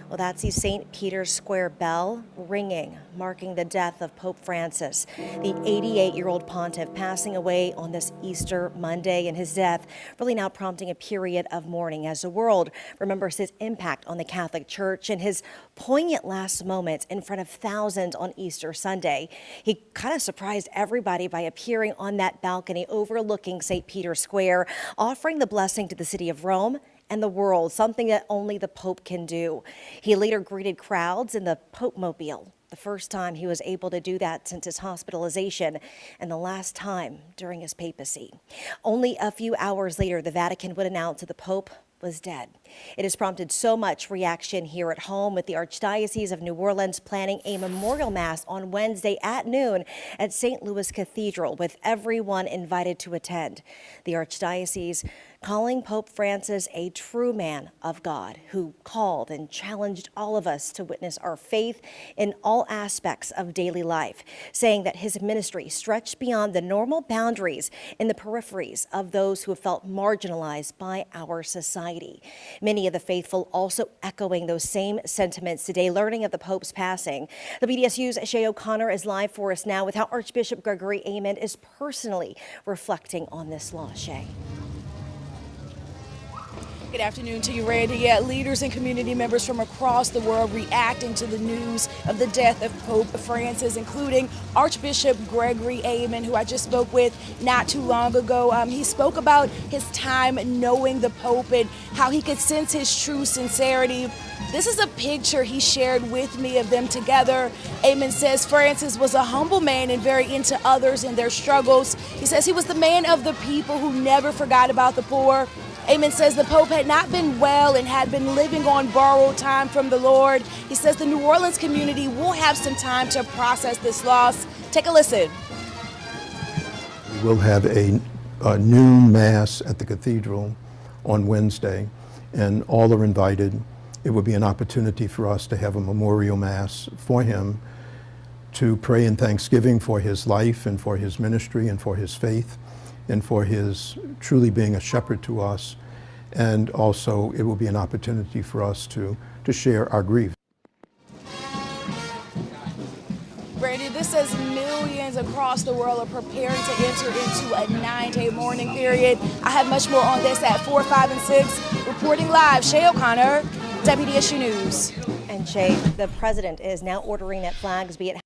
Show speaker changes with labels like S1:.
S1: Well, that's the St. Peter's Square bell ringing, marking the death of Pope Francis, the 88-year-old pontiff passing away on this Easter Monday, and his death really now prompting a period of mourning as the world remembers his impact on the Catholic Church and his poignant last moments in front of thousands on Easter Sunday. He kind of surprised everybody by appearing on that balcony overlooking St. Peter's Square, offering the blessing to the city of Rome and the world, something that only the Pope can do. He later greeted crowds in the Pope-mobile, the first time he was able to do that since his hospitalization and the last time during his papacy. Only a few hours later, the Vatican would announce that the Pope was dead. It has prompted so much reaction here at home, with the Archdiocese of New Orleans planning a memorial mass on Wednesday at noon at St. Louis Cathedral, with everyone invited to attend. The Archdiocese calling Pope Francis a true man of God who called and challenged all of us to witness our faith in all aspects of daily life, saying that his ministry stretched beyond the normal boundaries in the peripheries of those who have felt marginalized by our society. Many of the faithful also echoing those same sentiments today, learning of the Pope's passing. The BDSU's Shay O'Connor is live for us now with how Archbishop Gregory Aymond is personally reflecting on this loss. Shay.
S2: Good afternoon to you, Randy. Yeah, leaders and community members from across the world reacting to the news of the death of Pope Francis, including Archbishop Gregory Aymond, who I just spoke with not too long ago. He spoke about his time knowing the Pope and how he could sense his true sincerity. This is a picture he shared with me of them together. Aymond says Francis was a humble man and very into others and their struggles. He says he was the man of the people who never forgot about the poor. Aymond says the Pope had not been well and had been living on borrowed time from the Lord. He says the New Orleans community will have some time to process this loss. Take a listen.
S3: We'll have a noon mass at the cathedral on Wednesday, and all are invited. It would be an opportunity for us to have a memorial mass for him, to pray in thanksgiving for his life and for his ministry and for his faith, and for his truly being a shepherd to us. And also it will be an opportunity for us to share our grief.
S2: Brandy, this says millions across the world are preparing to enter into a 9-day mourning period. I have much more on this at 4, 5, and 6. Reporting live, Shay O'Connor, WDSU News.
S1: And Shay, the president is now ordering that flags be at